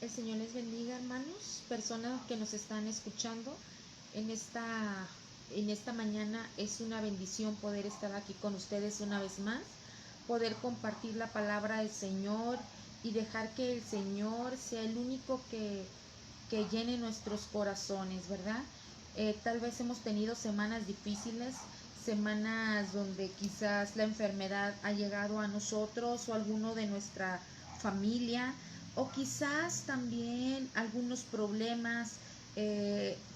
El Señor les bendiga, hermanos, personas que nos están escuchando en esta mañana. Es una bendición poder estar aquí con ustedes una vez más, poder compartir la palabra del Señor y dejar que el Señor sea el único que llene nuestros corazones, ¿verdad? Tal vez hemos tenido semanas difíciles, semanas donde quizás la enfermedad ha llegado a nosotros o a alguno de nuestra familia, o quizás también algunos problemas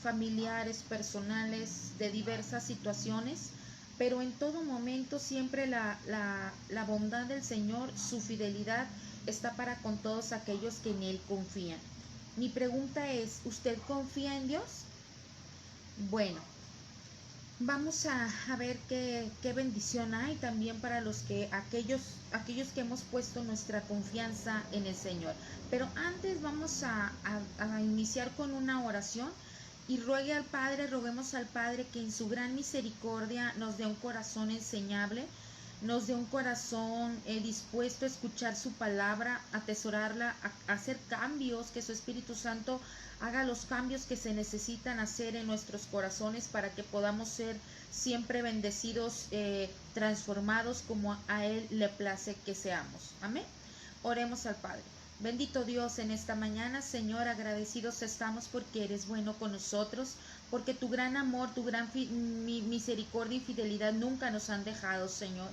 familiares, personales, de diversas situaciones, pero en todo momento siempre la bondad del Señor, su fidelidad está para con todos aquellos que en Él confían. Mi pregunta es, ¿usted confía en Dios? Bueno, vamos a ver qué bendición hay también para aquellos que hemos puesto nuestra confianza en el Señor. Pero antes vamos a iniciar con una oración y roguemos al Padre que en su gran misericordia nos dé un corazón enseñable, nos dé un corazón dispuesto a escuchar su palabra, a atesorarla, a hacer cambios, que su Espíritu Santo haga los cambios que se necesitan hacer en nuestros corazones para que podamos ser siempre bendecidos, transformados como a Él le place que seamos. Amén. Oremos al Padre. Bendito Dios, en esta mañana, Señor, agradecidos estamos porque eres bueno con nosotros, porque tu gran amor, tu gran misericordia y fidelidad nunca nos han dejado, Señor.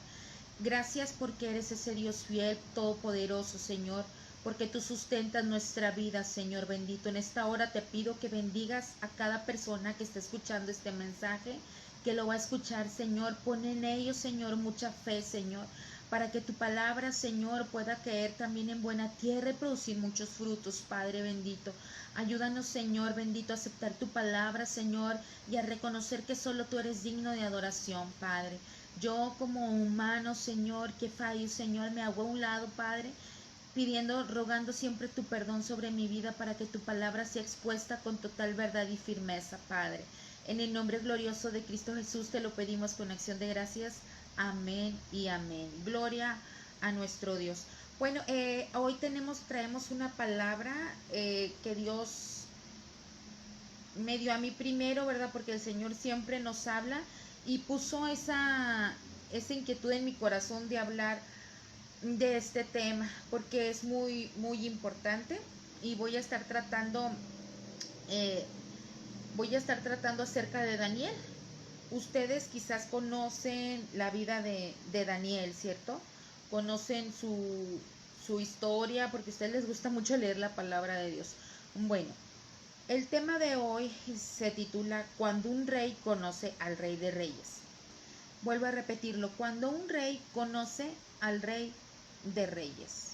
Gracias porque eres ese Dios fiel, todopoderoso, Señor, porque tú sustentas nuestra vida, Señor bendito. En esta hora te pido que bendigas a cada persona que está escuchando este mensaje, que lo va a escuchar, Señor. Pon en ellos, Señor, mucha fe, Señor, para que tu palabra, Señor, pueda caer también en buena tierra y producir muchos frutos, Padre bendito. Ayúdanos, Señor bendito, a aceptar tu palabra, Señor, y a reconocer que solo tú eres digno de adoración, Padre. Yo como humano, Señor, que fallo, Señor, me hago a un lado, Padre, pidiendo, rogando siempre tu perdón sobre mi vida para que tu palabra sea expuesta con total verdad y firmeza, Padre. En el nombre glorioso de Cristo Jesús te lo pedimos con acción de gracias. Amén y amén. Gloria a nuestro Dios. Bueno, hoy traemos una palabra que Dios me dio a mí primero, ¿verdad? Porque el Señor siempre nos habla y puso esa inquietud en mi corazón de hablar de este tema, porque es muy, muy importante y eh, voy a estar tratando acerca de Daniel. Ustedes quizás conocen la vida de Daniel, ¿cierto? Conocen su historia, porque a ustedes les gusta mucho leer la palabra de Dios. Bueno, el tema de hoy se titula Cuando un rey conoce al rey de reyes. Vuelvo a repetirlo, cuando un rey conoce al rey de reyes.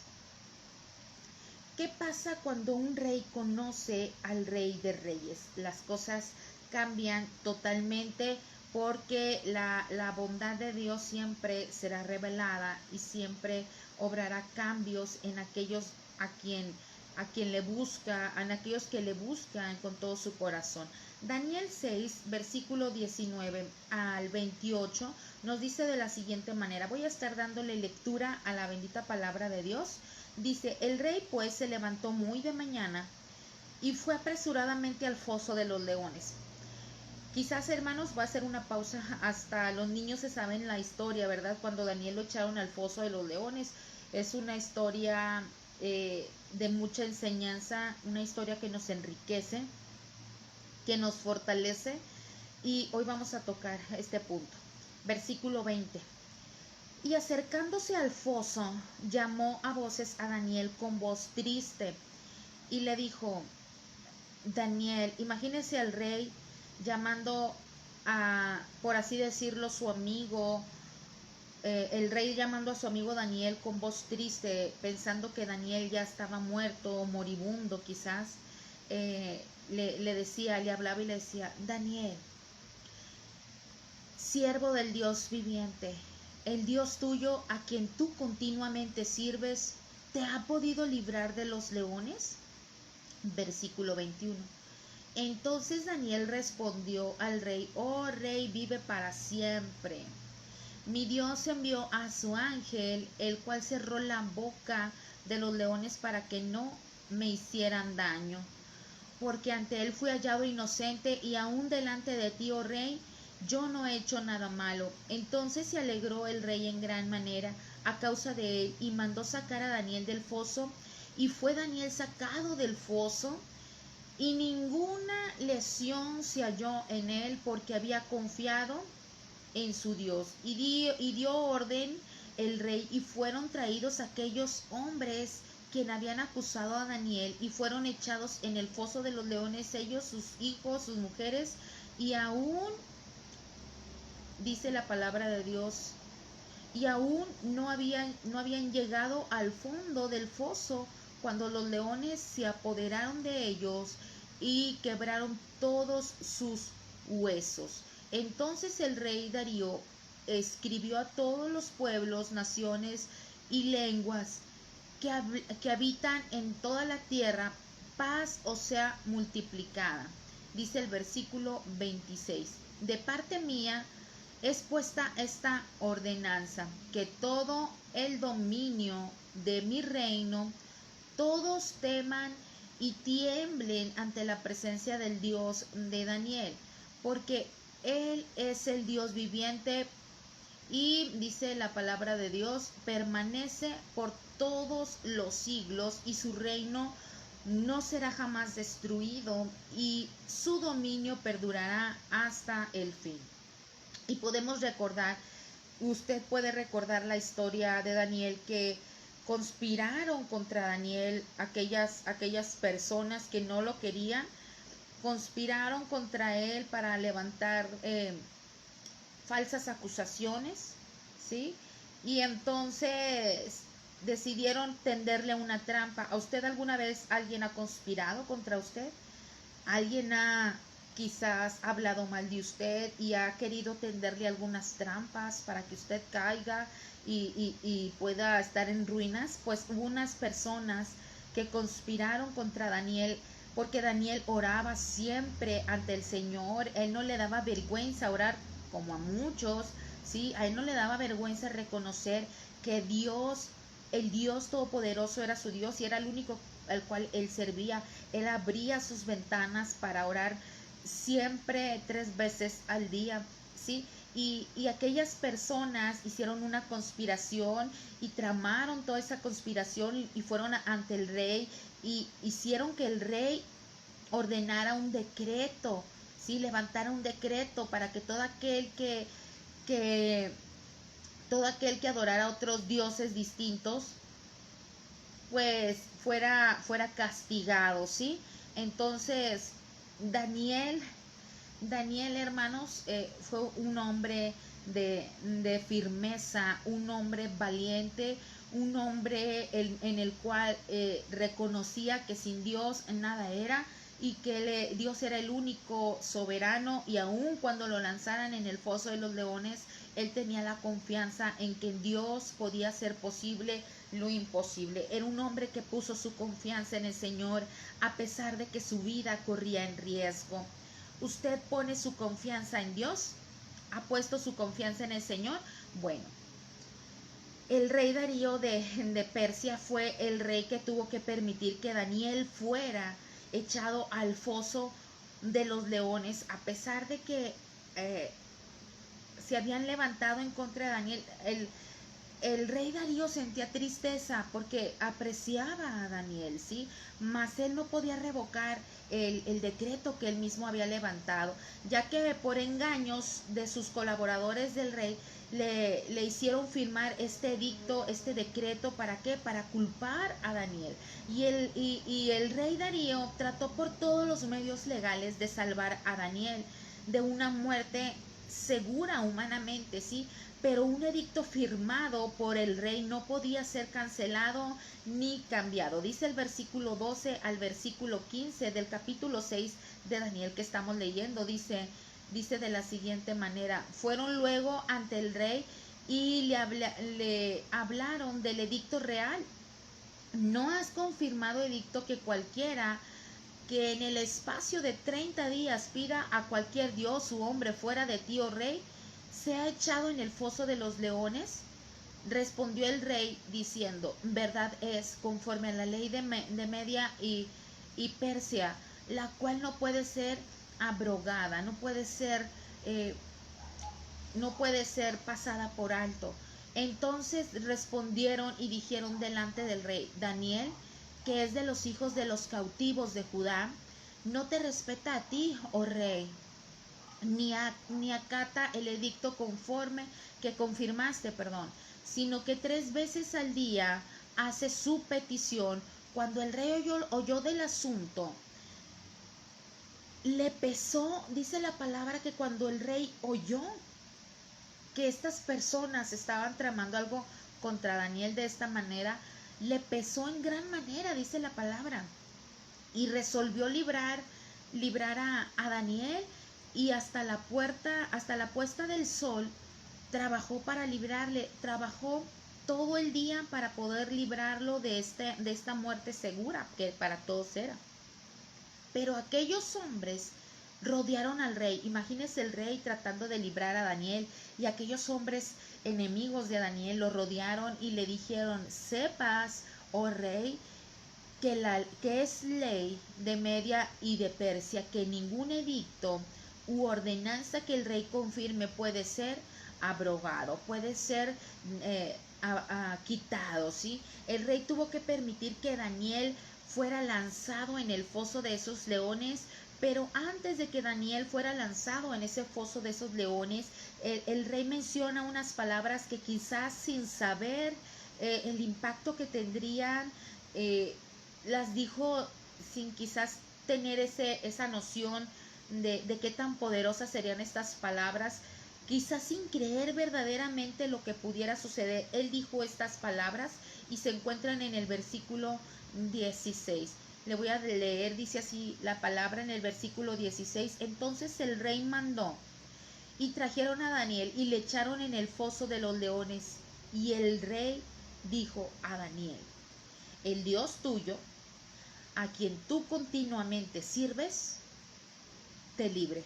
¿Qué pasa cuando un rey conoce al rey de reyes? Las cosas cambian totalmente porque la bondad de Dios siempre será revelada y siempre obrará cambios en aquellos a quien le busca, en aquellos que le buscan con todo su corazón. Daniel 6, versículo 19 al 28 nos dice de la siguiente manera. Voy a estar dándole lectura a la bendita palabra de Dios. Dice, el rey pues se levantó muy de mañana y fue apresuradamente al foso de los leones. Quizás, hermanos, va a ser una pausa, hasta los niños se saben la historia, ¿verdad? Cuando Daniel lo echaron al foso de los leones. Es una historia de mucha enseñanza, una historia que nos enriquece, que nos fortalece, y hoy vamos a tocar este punto. Versículo 20. Y acercándose al foso, llamó a voces a Daniel con voz triste y le dijo, Daniel, imagínese al rey llamando a, por así decirlo, su amigo, el rey llamando a su amigo Daniel con voz triste, pensando que Daniel ya estaba muerto o moribundo quizás, le hablaba y le decía, Daniel, siervo del Dios viviente, el Dios tuyo a quien tú continuamente sirves, ¿te ha podido librar de los leones? Versículo 21. Entonces Daniel respondió al rey, oh rey, vive para siempre. Mi Dios envió a su ángel, el cual cerró la boca de los leones para que no me hicieran daño, porque ante él fui hallado inocente y aún delante de ti, oh rey, yo no he hecho nada malo. Entonces se alegró el rey en gran manera a causa de él y mandó sacar a Daniel del foso, y fue Daniel sacado del foso y ninguna lesión se halló en él, porque había confiado en su Dios. Y dio orden el rey, y fueron traídos aquellos hombres quien habían acusado a Daniel, y fueron echados en el foso de los leones, ellos, sus hijos, sus mujeres, y aún, dice la palabra de Dios, y aún no habían llegado al fondo del foso cuando los leones se apoderaron de ellos y quebraron todos sus huesos. Entonces el rey Darío escribió a todos los pueblos, naciones y lenguas que habitan en toda la tierra, paz os sea multiplicada. Dice el versículo 26. De parte mía es puesta esta ordenanza, que todo el dominio de mi reino, todos teman y tiemblen ante la presencia del Dios de Daniel, porque Él es el Dios viviente, y dice la palabra de Dios, permanece por todos los siglos, y su reino no será jamás destruido, y su dominio perdurará hasta el fin. Y podemos recordar, usted puede recordar la historia de Daniel, que conspiraron contra Daniel aquellas personas que no lo querían, conspiraron contra él para levantar falsas acusaciones, ¿sí? Y entonces decidieron tenderle una trampa. ¿A usted alguna vez alguien ha conspirado contra usted? ¿Alguien ha quizás hablado mal de usted y ha querido tenderle algunas trampas para que usted caiga y pueda estar en ruinas? Pues hubo unas personas que conspiraron contra Daniel, porque Daniel oraba siempre ante el Señor. Él no le daba vergüenza orar como a muchos, ¿sí? A él no le daba vergüenza reconocer que Dios, el Dios Todopoderoso, era su Dios y era el único al cual él servía. Él abría sus ventanas para orar siempre 3 veces al día, ¿sí? Y aquellas personas hicieron una conspiración y tramaron toda esa conspiración y fueron ante el rey y hicieron que el rey ordenara un decreto, ¿sí? Levantara un decreto para que todo aquel que adorara a otros dioses distintos, pues fuera castigado, ¿sí? Entonces Daniel, hermanos, fue un hombre de firmeza, un hombre valiente, un hombre en el cual reconocía que sin Dios nada era, y que Dios era el único soberano, y aun cuando lo lanzaran en el foso de los leones, él tenía la confianza en que en Dios podía ser posible lo imposible. Era un hombre que puso su confianza en el Señor a pesar de que su vida corría en riesgo. ¿Usted pone su confianza en Dios? ¿Ha puesto su confianza en el Señor? Bueno, el rey Darío de Persia fue el rey que tuvo que permitir que Daniel fuera echado al foso de los leones, a pesar de que se habían levantado en contra de Daniel. El rey Darío sentía tristeza porque apreciaba a Daniel, ¿sí? Mas él no podía revocar el decreto que él mismo había levantado, ya que por engaños de sus colaboradores del rey le hicieron firmar este edicto, este decreto. ¿Para qué? Para culpar a Daniel. Y el rey Darío trató por todos los medios legales de salvar a Daniel de una muerte segura humanamente, ¿sí? Pero un edicto firmado por el rey no podía ser cancelado ni cambiado. Dice el versículo 12 al versículo 15 del capítulo 6 de Daniel que estamos leyendo. Dice de la siguiente manera: fueron luego ante el rey y le hablaron del edicto real. ¿No has confirmado edicto que cualquiera que en el espacio de 30 días pida a cualquier dios u hombre fuera de ti, oh rey, se ha echado en el foso de los leones? Respondió el rey diciendo, verdad es, conforme a la ley de Media y Persia, la cual no puede ser abrogada, eh, no puede ser pasada por alto. Entonces respondieron y dijeron delante del rey, Daniel, que es de los hijos de los cautivos de Judá, no te respeta a ti, oh rey, ni acata el edicto conforme que confirmaste, sino que 3 veces al día hace su petición. Cuando el rey oyó del asunto, le pesó, dice la palabra que cuando el rey oyó que estas personas estaban tramando algo contra Daniel de esta manera, le pesó en gran manera, dice la palabra, y resolvió librar a Daniel, y hasta la puesta del sol trabajó para librarle, trabajó todo el día para poder librarlo de esta muerte segura que para todos era. Pero aquellos hombres rodearon al rey. Imagínense el rey tratando de librar a Daniel, y aquellos hombres enemigos de Daniel lo rodearon y le dijeron, sepas, oh rey, que es ley de Media y de Persia, que ningún edicto u ordenanza que el rey confirme puede ser abrogado, puede ser quitado, ¿sí? El rey tuvo que permitir que Daniel fuera lanzado en el foso de esos leones, pero antes de que Daniel fuera lanzado en ese foso de esos leones, el rey menciona unas palabras que quizás sin saber el impacto que tendrían, las dijo sin quizás tener esa noción de qué tan poderosas serían estas palabras, quizás sin creer verdaderamente lo que pudiera suceder. Él dijo estas palabras y se encuentran en el versículo 16. Le voy a leer, dice así la palabra en el versículo 16. Entonces el rey mandó y trajeron a Daniel y le echaron en el foso de los leones. Y el rey dijo a Daniel, el Dios tuyo, a quien tú continuamente sirves, te libre.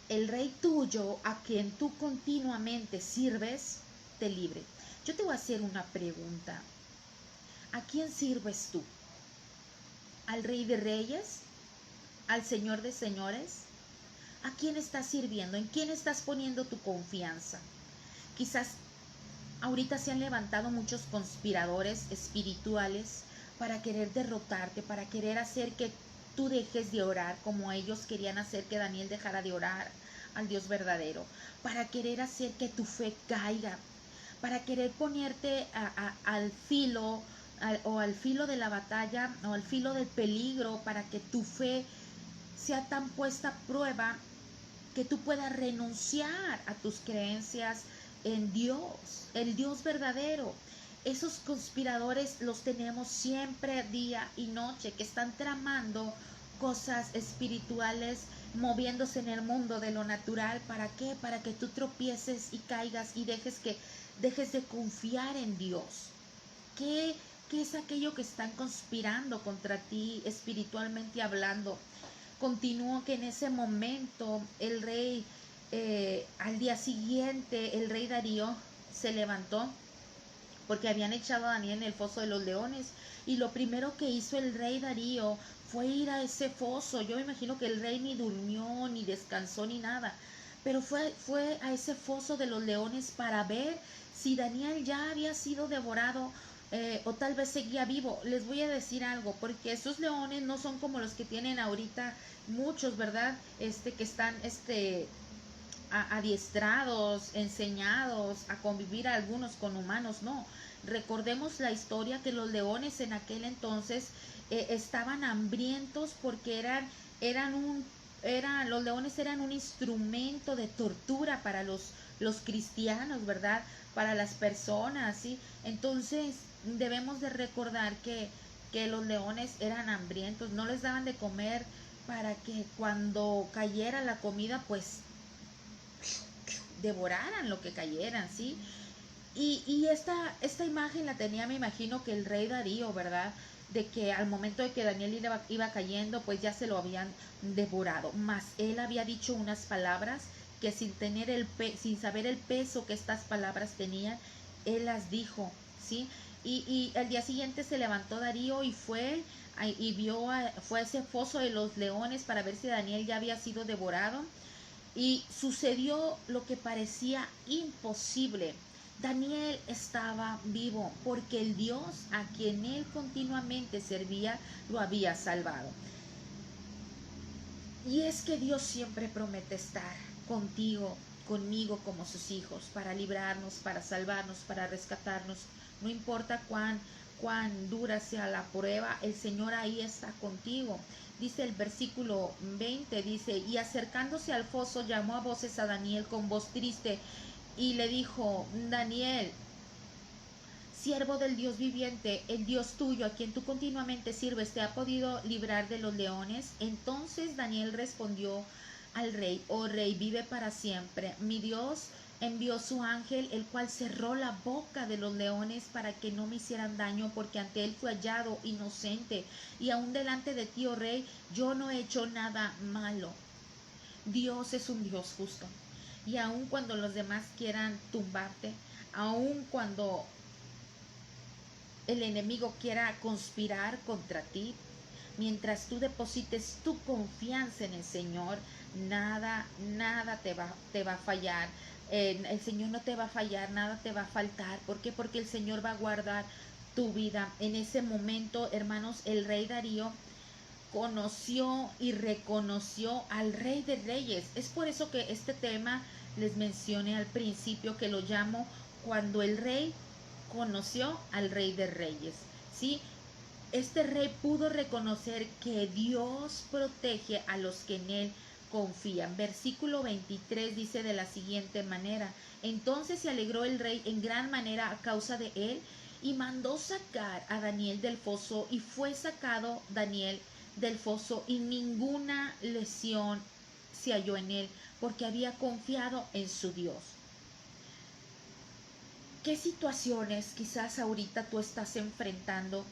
El rey tuyo, a quien tú continuamente sirves, te libre. Yo te voy a hacer una pregunta. ¿A quién sirves tú? ¿Al rey de reyes? ¿Al señor de señores? ¿A quién estás sirviendo? ¿En quién estás poniendo tu confianza? Quizás ahorita se han levantado muchos conspiradores espirituales para querer derrotarte, para querer hacer que tú dejes de orar como ellos querían hacer que Daniel dejara de orar al Dios verdadero, para querer hacer que tu fe caiga, para querer ponerte al filo al filo de la batalla o al filo del peligro, para que tu fe sea tan puesta a prueba que tú puedas renunciar a tus creencias en Dios, el Dios verdadero. Esos conspiradores los tenemos siempre día y noche, que están tramando cosas espirituales, moviéndose en el mundo de lo natural. ¿Para qué? Para que tú tropieces y caigas y dejes de confiar en Dios. ¿Qué es aquello que están conspirando contra ti espiritualmente hablando? Continúo que en ese momento el rey, al día siguiente, el rey Darío se levantó porque habían echado a Daniel en el foso de los leones, y lo primero que hizo el rey Darío fue ir a ese foso. Yo me imagino que el rey ni durmió, ni descansó, ni nada, pero fue a ese foso de los leones para ver si Daniel ya había sido devorado, o tal vez seguía vivo. Les voy a decir algo, porque esos leones no son como los que tienen ahorita muchos, ¿verdad? Que están adiestrados, enseñados a convivir algunos con humanos. No, recordemos la historia que los leones en aquel entonces estaban hambrientos, porque los leones eran un instrumento de tortura para los cristianos, ¿verdad? Para las personas, ¿sí? Entonces debemos de recordar que los leones eran hambrientos, no les daban de comer para que cuando cayera la comida, pues devoraran lo que cayeran, ¿sí? Y esta imagen la tenía, me imagino, que el rey Darío, ¿verdad? De que al momento de que Daniel iba cayendo, pues ya se lo habían devorado. Mas él había dicho unas palabras que sin saber el peso que estas palabras tenían, él las dijo, ¿sí? Y al día siguiente se levantó Darío y fue fue a ese foso de los leones para ver si Daniel ya había sido devorado. Y sucedió lo que parecía imposible. Daniel estaba vivo porque el Dios a quien él continuamente servía lo había salvado. Y es que Dios siempre promete estar contigo, conmigo como sus hijos, para librarnos, para salvarnos, para rescatarnos. No importa cuán dura sea la prueba, el Señor ahí está contigo. Dice el versículo 20, dice, y acercándose al foso llamó a voces a Daniel con voz triste y le dijo, Daniel, siervo del Dios viviente, el Dios tuyo, a quien tú continuamente sirves, ¿te ha podido librar de los leones? Entonces Daniel respondió al rey, oh rey, vive para siempre. Mi Dios envió su ángel, el cual cerró la boca de los leones para que no me hicieran daño, porque ante él fue hallado inocente. Y aún delante de ti, oh rey, yo no he hecho nada malo. Dios es un Dios justo. Y aun cuando los demás quieran tumbarte, aun cuando el enemigo quiera conspirar contra ti, mientras tú deposites tu confianza en el Señor, nada te va a fallar. El Señor no te va a fallar, nada te va a faltar. ¿Por qué? Porque el Señor va a guardar tu vida. En ese momento, hermanos, el rey Darío conoció y reconoció al Rey de Reyes. Es por eso que este tema les mencioné al principio, que lo llamo cuando el rey conoció al Rey de Reyes, ¿sí? Este rey pudo reconocer que Dios protege a los que en él confían. Versículo 23 dice de la siguiente manera, entonces se alegró el rey en gran manera a causa de él y mandó sacar a Daniel del foso, y fue sacado Daniel del foso y ninguna lesión se halló en él, porque había confiado en su Dios. ¿Qué situaciones quizás ahorita tú estás enfrentando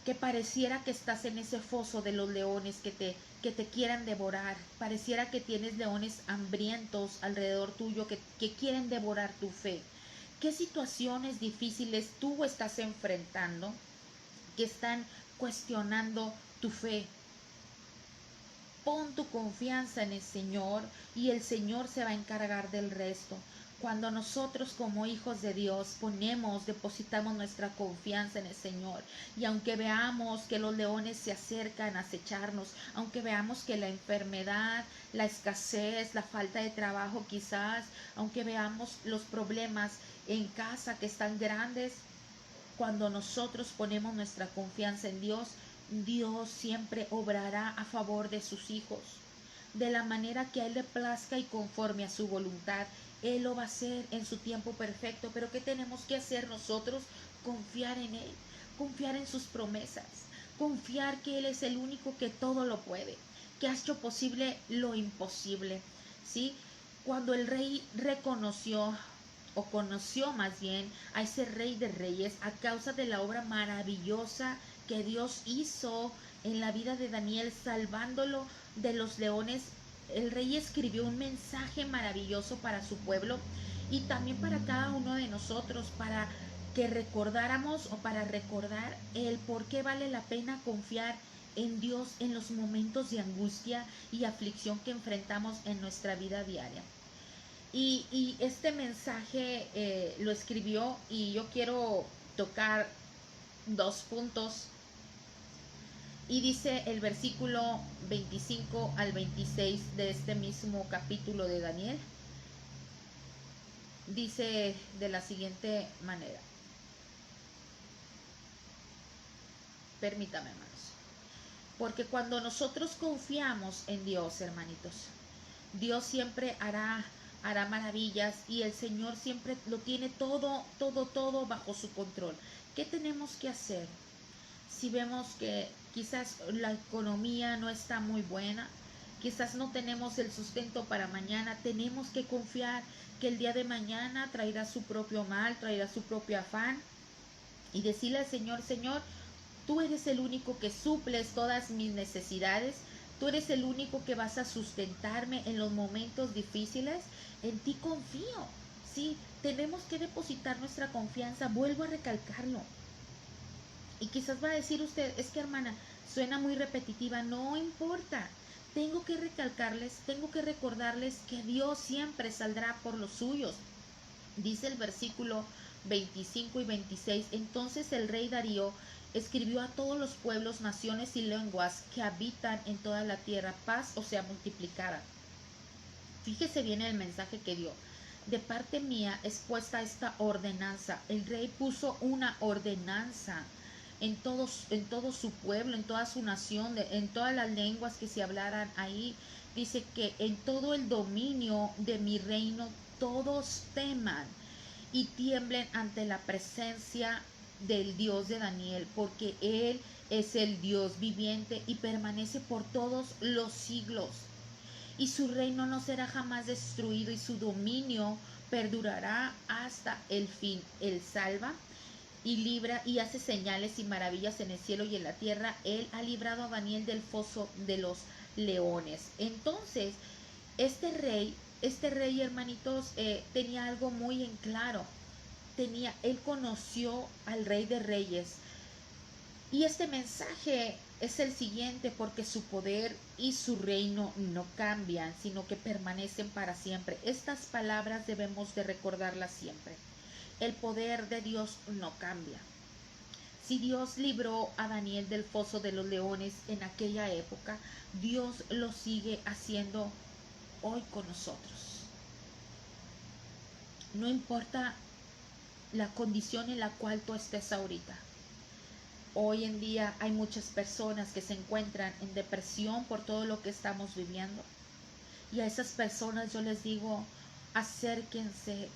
que pareciera que estás en ese foso de los leones que te quieran devorar? Pareciera que tienes leones hambrientos alrededor tuyo que quieren devorar tu fe. ¿Qué situaciones difíciles tú estás enfrentando que están cuestionando tu fe? Pon tu confianza en el Señor y el Señor se va a encargar del resto. Cuando nosotros como hijos de Dios depositamos nuestra confianza en el Señor, y aunque veamos que los leones se acercan a acecharnos, aunque veamos que la enfermedad, la escasez, la falta de trabajo quizás, aunque veamos los problemas en casa que están grandes, cuando nosotros ponemos nuestra confianza en Dios, Dios siempre obrará a favor de sus hijos, de la manera que a Él le plazca y conforme a su voluntad. Él lo va a hacer en su tiempo perfecto. Pero ¿qué tenemos que hacer nosotros? Confiar en Él, confiar en sus promesas, confiar que Él es el único que todo lo puede, que ha hecho posible lo imposible, ¿sí? Cuando el rey reconoció, o conoció más bien, a ese Rey de Reyes a causa de la obra maravillosa que Dios hizo en la vida de Daniel, salvándolo de los leones, el rey escribió un mensaje maravilloso para su pueblo y también para cada uno de nosotros, para que recordáramos, o para recordar el por qué vale la pena confiar en Dios en los momentos de angustia y aflicción que enfrentamos en nuestra vida diaria. Y este mensaje lo escribió, y yo quiero tocar dos puntos. Y dice el versículo 25 al 26 de este mismo capítulo de Daniel. Dice de la siguiente manera. Permítame, hermanos. Porque cuando nosotros confiamos en Dios, hermanitos, Dios siempre hará maravillas, y el Señor siempre lo tiene todo bajo su control. ¿Qué tenemos que hacer? Si vemos que quizás la economía no está muy buena, quizás no tenemos el sustento para mañana, tenemos que confiar que el día de mañana traerá su propio mal, traerá su propio afán, y decirle al Señor, Señor, tú eres el único que suples todas mis necesidades, Tú eres el único que vas a sustentarme en los momentos difíciles. En ti confío. Sí, tenemos que depositar nuestra confianza. Vuelvo a recalcarlo. Y quizás va a decir usted, es que hermana, suena muy repetitiva. No importa. Tengo que recalcarles, tengo que recordarles que Dios siempre saldrá por los suyos. Dice el versículo 25 y 26, entonces el rey Darío escribió a todos los pueblos, naciones y lenguas que habitan en toda la tierra, paz o sea multiplicada. Fíjese bien el mensaje que dio. De parte mía es puesta esta ordenanza. El rey puso una ordenanza en todo su pueblo, en toda su nación, en todas las lenguas que se hablaran ahí. Dice que en todo el dominio de mi reino todos teman y tiemblen ante la presencia del Dios de Daniel, porque Él es el Dios viviente y permanece por todos los siglos. Y su reino no será jamás destruido y su dominio perdurará hasta el fin. Él salva y libra y hace señales y maravillas en el cielo y en la tierra. Él ha librado a Daniel del foso de los leones. Entonces, este rey, hermanitos, tenía algo muy en claro. Él conoció al Rey de Reyes. Y este mensaje es el siguiente, porque su poder y su reino no cambian, sino que permanecen para siempre. Estas palabras debemos de recordarlas siempre. El poder de Dios no cambia. Si Dios libró a Daniel del foso de los leones en aquella época, Dios lo sigue haciendo hoy con nosotros. No importa la condición en la cual tú estés ahorita. Hoy en día hay muchas personas que se encuentran en depresión por todo lo que estamos viviendo. Y a esas personas yo les digo, acérquense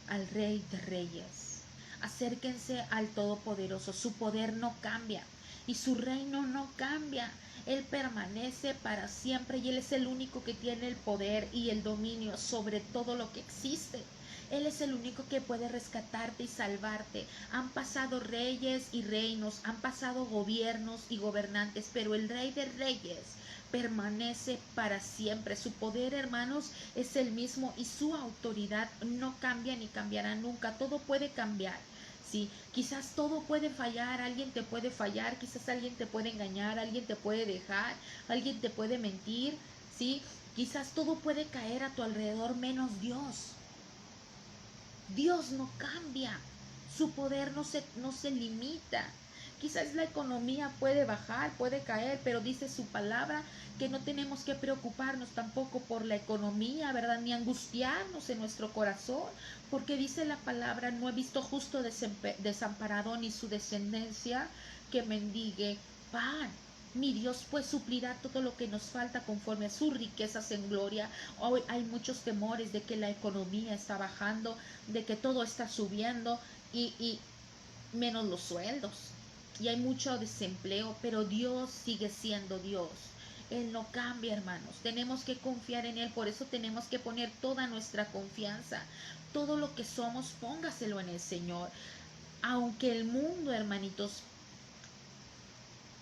al Rey de Reyes. Acérquense al Todopoderoso. Su poder no cambia y su reino no cambia. Él permanece para siempre y Él es el único que tiene el poder y el dominio sobre todo lo que existe. Él es el único que puede rescatarte y salvarte. Han pasado reyes y reinos, han pasado gobiernos y gobernantes, pero el Rey de Reyes permanece para siempre. Su poder, hermanos, es el mismo y su autoridad no cambia ni cambiará nunca. Todo puede cambiar. Sí, quizás todo puede fallar, alguien te puede fallar, quizás alguien te puede engañar, alguien te puede dejar, alguien te puede mentir, sí, quizás todo puede caer a tu alrededor menos Dios. Dios no cambia, su poder no se limita. Quizás la economía puede bajar, puede caer, pero dice su palabra que no tenemos que preocuparnos tampoco por la economía, ¿verdad? Ni angustiarnos en nuestro corazón, porque dice la palabra, no he visto justo desamparado ni su descendencia que mendigue pan. Mi Dios pues suplirá todo lo que nos falta conforme a sus riquezas en gloria. Hoy hay muchos temores de que la economía está bajando, de que todo está subiendo y menos los sueldos. Y hay mucho desempleo, pero Dios sigue siendo Dios. Él no cambia, hermanos. Tenemos que confiar en Él, por eso tenemos que poner toda nuestra confianza. Todo lo que somos, póngaselo en el Señor. Aunque el mundo, hermanitos,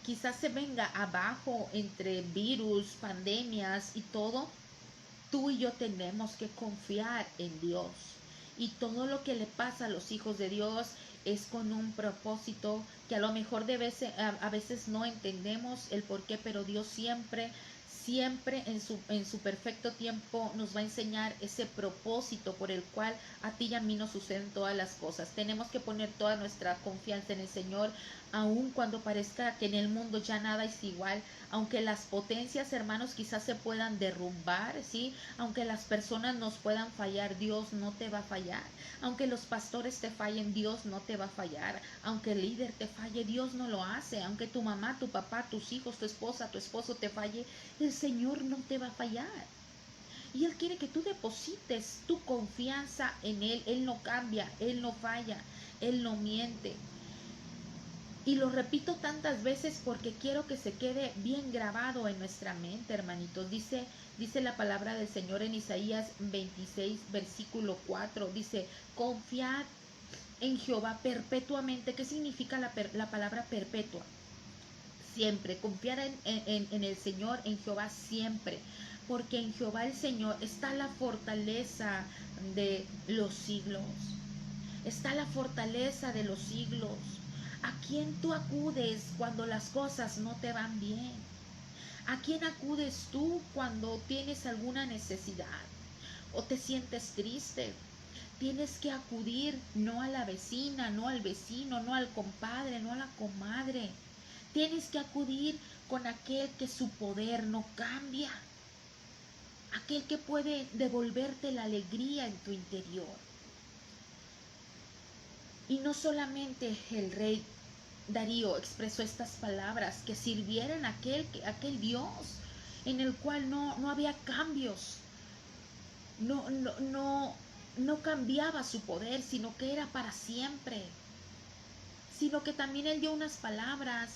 quizás se venga abajo entre virus, pandemias y todo, tú y yo tenemos que confiar en Dios. Y todo lo que le pasa a los hijos de Dios es con un propósito que a lo mejor a veces no entendemos el por qué, pero Dios siempre en su perfecto tiempo nos va a enseñar ese propósito por el cual a ti y a mí nos suceden todas las cosas. Tenemos que poner toda nuestra confianza en el Señor, aun cuando parezca que en el mundo ya nada es igual, aunque las potencias, hermanos, quizás se puedan derrumbar, ¿sí? Aunque las personas nos puedan fallar, Dios no te va a fallar. Aunque los pastores te fallen, Dios no te va a fallar. Aunque el líder te falle, Dios no lo hace. Aunque tu mamá, tu papá, tus hijos, tu esposa, tu esposo te falle, el Señor no te va a fallar. Y Él quiere que tú deposites tu confianza en Él. Él no cambia, Él no falla, Él no miente. Y lo repito tantas veces porque quiero que se quede bien grabado en nuestra mente, hermanitos. Dice la palabra del Señor en Isaías 26, versículo 4. Dice, confiad en Jehová perpetuamente. ¿Qué significa la palabra perpetua? siempre, confiar en el Señor, en Jehová siempre, porque en Jehová el Señor está la fortaleza de los siglos, está la fortaleza de los siglos. ¿A quién tú acudes cuando las cosas no te van bien? ¿A quién acudes tú cuando tienes alguna necesidad o te sientes triste? Tienes que acudir no a la vecina, no al vecino, no al compadre, no a la comadre. Tienes que acudir con aquel que su poder no cambia, aquel que puede devolverte la alegría en tu interior. Y no solamente el rey Darío expresó estas palabras, que sirvieran a aquel Dios en el cual no había cambios, no cambiaba su poder, sino que era para siempre, sino que también él dio unas palabras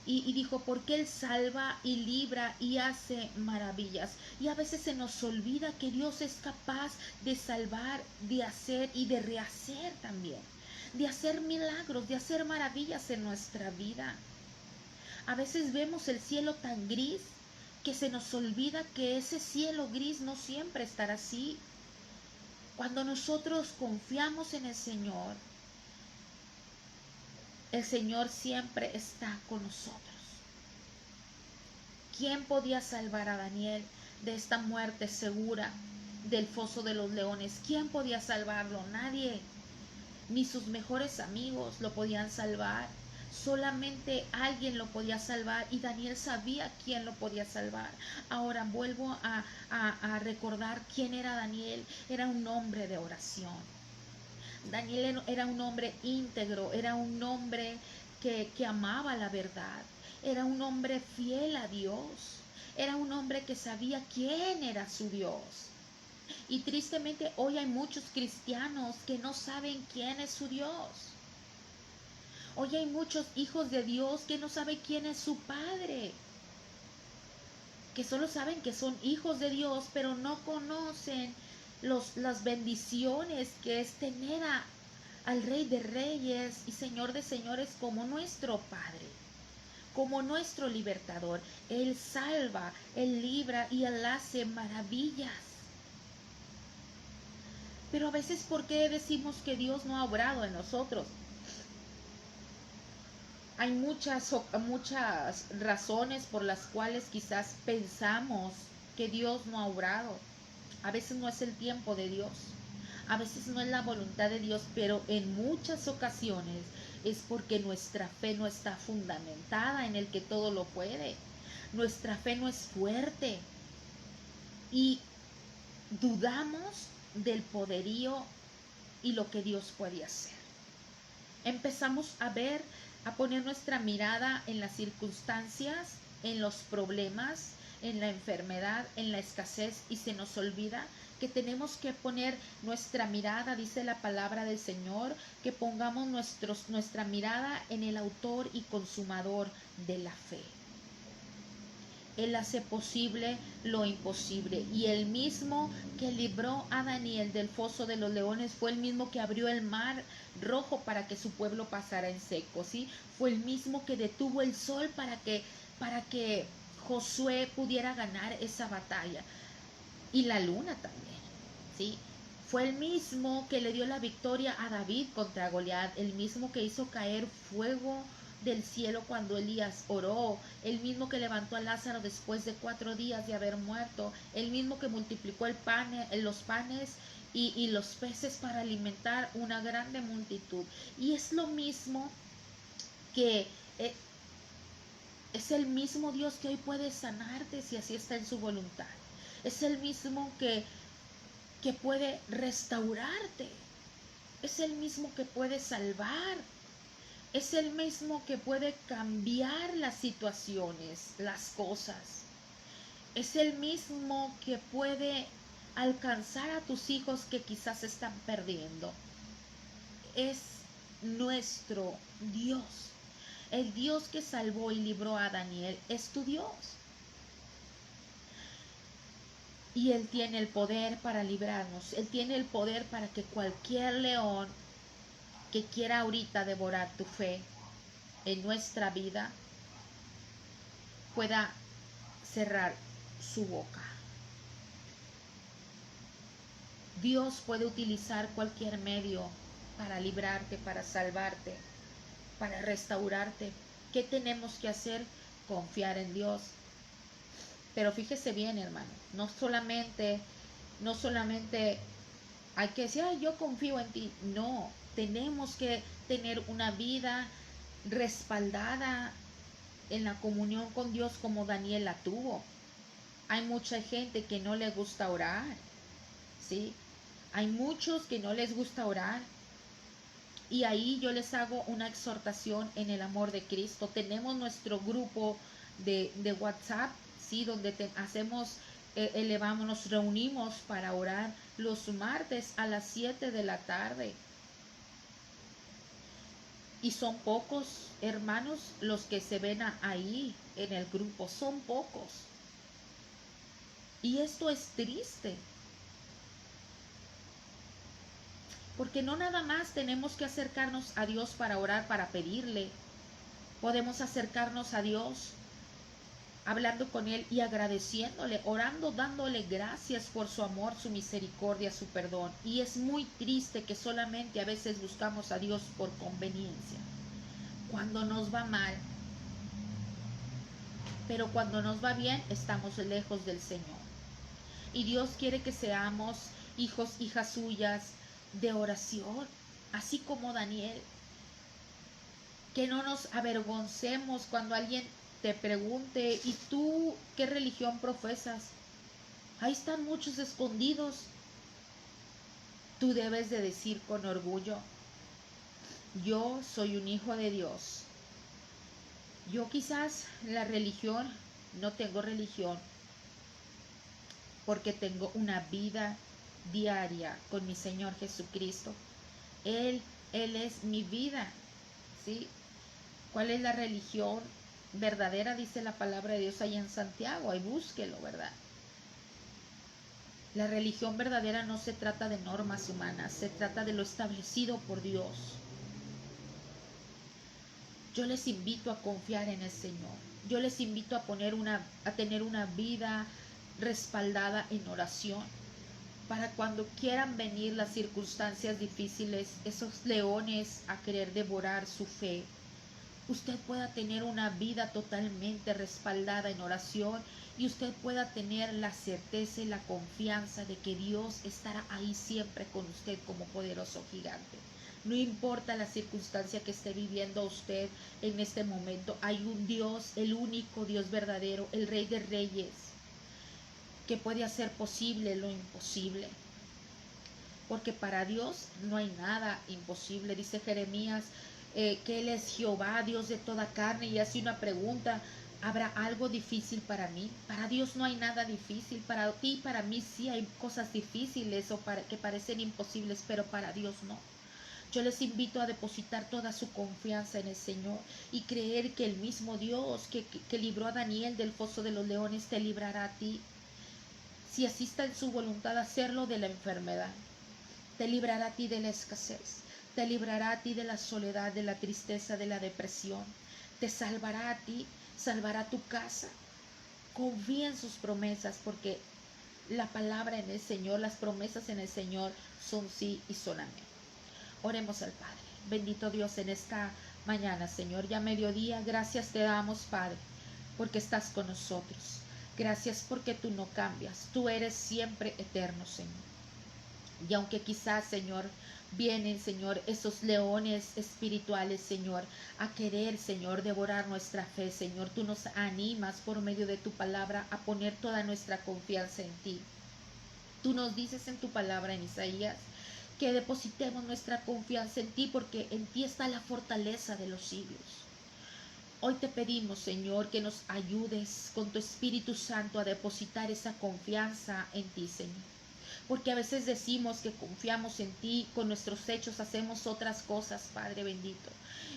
y dijo, porque él salva y libra y hace maravillas. Y a veces se nos olvida que Dios es capaz de salvar, de hacer y de rehacer también, de hacer milagros, de hacer maravillas en nuestra vida. A veces vemos el cielo tan gris que se nos olvida que ese cielo gris no siempre estará así. Cuando nosotros confiamos en el Señor siempre está con nosotros. ¿Quién podía salvar a Daniel de esta muerte segura del foso de los leones? ¿Quién podía salvarlo? Nadie. Ni sus mejores amigos lo podían salvar. Solamente alguien lo podía salvar y Daniel sabía quién lo podía salvar. Ahora vuelvo a recordar quién era Daniel. Era un hombre de oración. Daniel era un hombre íntegro, era un hombre que amaba la verdad, era un hombre fiel a Dios, era un hombre que sabía quién era su Dios. Y tristemente hoy hay muchos cristianos que no saben quién es su Dios. Hoy hay muchos hijos de Dios que no saben quién es su Padre, que solo saben que son hijos de Dios, pero no conocen las bendiciones que es tener al Rey de Reyes y Señor de Señores como nuestro Padre, como nuestro libertador. Él salva, Él libra y Él hace maravillas. Pero a veces, ¿por qué decimos que Dios no ha obrado en nosotros? Hay muchas razones por las cuales quizás pensamos que Dios no ha obrado. A veces no es el tiempo de Dios, a veces no es la voluntad de Dios, pero en muchas ocasiones es porque nuestra fe no está fundamentada en el que todo lo puede. Nuestra fe no es fuerte y dudamos del poderío y lo que Dios puede hacer. Empezamos a poner nuestra mirada en las circunstancias, en los problemas, en la enfermedad, en la escasez, y se nos olvida que tenemos que poner nuestra mirada, dice la palabra del Señor, que pongamos nuestra mirada en el autor y consumador de la fe. Él hace posible lo imposible, y el mismo que libró a Daniel del foso de los leones fue el mismo que abrió el mar rojo para que su pueblo pasara en seco, ¿sí? Fue el mismo que detuvo el sol para que Josué pudiera ganar esa batalla, y la luna también, ¿sí? Fue el mismo que le dio la victoria a David contra Goliat, el mismo que hizo caer fuego del cielo cuando Elías oró, el mismo que levantó a Lázaro después de 4 días de haber muerto, el mismo que multiplicó los panes y los peces para alimentar una grande multitud. Y es lo mismo que es el mismo Dios que hoy puede sanarte si así está en su voluntad. Es el mismo que puede restaurarte. Es el mismo que puede salvar. Es el mismo que puede cambiar las situaciones, las cosas. Es el mismo que puede alcanzar a tus hijos que quizás están perdiendo. Es nuestro Dios. El Dios que salvó y libró a Daniel es tu Dios. Y Él tiene el poder para librarnos. Él tiene el poder para que cualquier león que quiera ahorita devorar tu fe en nuestra vida, pueda cerrar su boca. Dios puede utilizar cualquier medio para librarte, para salvarte, para restaurarte. ¿Qué tenemos que hacer? Confiar en Dios. Pero fíjese bien, hermano, no solamente hay que decir, ay, yo confío en ti. No, tenemos que tener una vida respaldada en la comunión con Dios como Daniel la tuvo. Hay mucha gente que no le gusta orar, ¿sí? Hay muchos que no les gusta orar. Y ahí yo les hago una exhortación en el amor de Cristo. Tenemos nuestro grupo de WhatsApp, ¿sí? Donde nos reunimos para orar los martes a las 7 de la tarde. Y son pocos, hermanos, los que se ven ahí en el grupo. Son pocos. Y esto es triste. Porque no nada más tenemos que acercarnos a Dios para orar, para pedirle. Podemos acercarnos a Dios hablando con Él y agradeciéndole, orando, dándole gracias por su amor, su misericordia, su perdón. Y es muy triste que solamente a veces buscamos a Dios por conveniencia, cuando nos va mal. Pero cuando nos va bien, estamos lejos del Señor. Y Dios quiere que seamos hijos, hijas suyas de oración, así como Daniel. Que no nos avergoncemos cuando alguien te pregunte, ¿y tú qué religión profesas? Ahí están muchos escondidos. Tú debes de decir con orgullo, yo soy un hijo de Dios. Yo quizás no tengo religión, porque tengo una vida diaria con mi Señor Jesucristo. Él es mi vida, ¿sí? ¿Cuál es la religión verdadera? Dice la palabra de Dios ahí en Santiago, ahí búsquelo, ¿verdad? La religión verdadera no se trata de normas humanas, se trata de lo establecido por Dios. Yo les invito a confiar en el Señor. Yo les invito a tener una vida respaldada en oración, para cuando quieran venir las circunstancias difíciles, esos leones a querer devorar su fe, usted pueda tener una vida totalmente respaldada en oración y usted pueda tener la certeza y la confianza de que Dios estará ahí siempre con usted como poderoso gigante. No importa la circunstancia que esté viviendo usted en este momento, hay un Dios, el único Dios verdadero, el Rey de Reyes, que puede hacer posible lo imposible. Porque para Dios no hay nada imposible. Dice Jeremías que Él es Jehová, Dios de toda carne, y hace una pregunta: ¿habrá algo difícil para mí? Para Dios no hay nada difícil. Para ti y para mí sí hay cosas difíciles que parecen imposibles, pero para Dios no. Yo les invito a depositar toda su confianza en el Señor y creer que el mismo Dios que libró a Daniel del foso de los leones te librará a ti, si así está en su voluntad hacerlo, de la enfermedad. Te librará a ti de la escasez, te librará a ti de la soledad, de la tristeza, de la depresión. Te salvará a ti, salvará tu casa. Confía en sus promesas, porque la palabra en el Señor, las promesas en el Señor son sí y son amén. Oremos al Padre. Bendito Dios, en esta mañana, Señor, ya mediodía, gracias te damos, Padre, porque estás con nosotros. Gracias porque tú no cambias, tú eres siempre eterno, Señor. Y aunque quizás, Señor, vienen, Señor, esos leones espirituales, Señor, a querer, Señor, devorar nuestra fe, Señor, tú nos animas por medio de tu palabra a poner toda nuestra confianza en ti. Tú nos dices en tu palabra en Isaías que depositemos nuestra confianza en ti, porque en ti está la fortaleza de los siglos. Hoy te pedimos, Señor, que nos ayudes con tu Espíritu Santo a depositar esa confianza en ti, Señor. Porque a veces decimos que confiamos en ti, con nuestros hechos hacemos otras cosas, Padre bendito,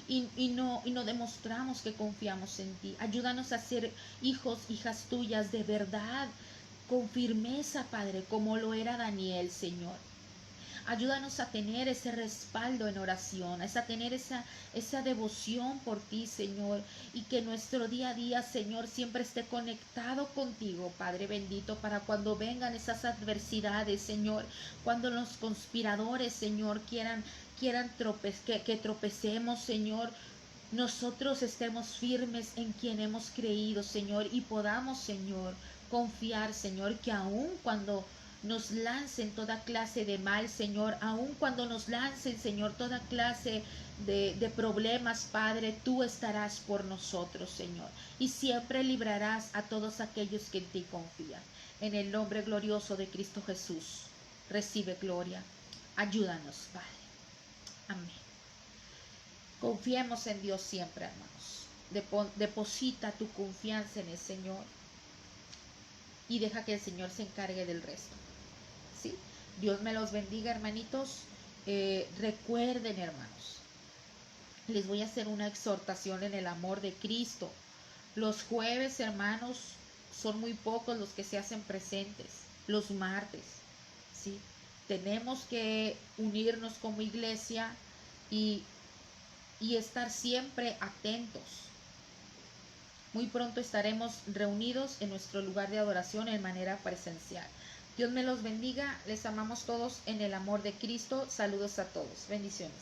y no demostramos que confiamos en ti. Ayúdanos a ser hijos, hijas tuyas de verdad, con firmeza, Padre, como lo era Daniel, Señor. Ayúdanos a tener ese respaldo en oración, a tener esa devoción por ti, Señor, y que nuestro día a día, Señor, siempre esté conectado contigo, Padre bendito, para cuando vengan esas adversidades, Señor, cuando los conspiradores, Señor, quieran que tropecemos, Señor, nosotros estemos firmes en quien hemos creído, Señor, y podamos, Señor, confiar, Señor, que aun cuando nos lancen toda clase de mal, Señor, aun cuando nos lancen, Señor, toda clase de problemas, Padre, tú estarás por nosotros, Señor, y siempre librarás a todos aquellos que en ti confían. En el nombre glorioso de Cristo Jesús, recibe gloria. Ayúdanos, Padre. Amén. Confiemos en Dios siempre, hermanos. Deposita tu confianza en el Señor y deja que el Señor se encargue del resto. ¿Sí? Dios me los bendiga, hermanitos. Recuerden, hermanos, les voy a hacer una exhortación en el amor de Cristo. Los jueves, hermanos, son muy pocos los que se hacen presentes. Los martes, ¿sí? Tenemos que unirnos como iglesia y estar siempre atentos. Muy pronto estaremos reunidos en nuestro lugar de adoración en manera presencial. Dios me los bendiga, les amamos todos en el amor de Cristo. Saludos a todos, bendiciones.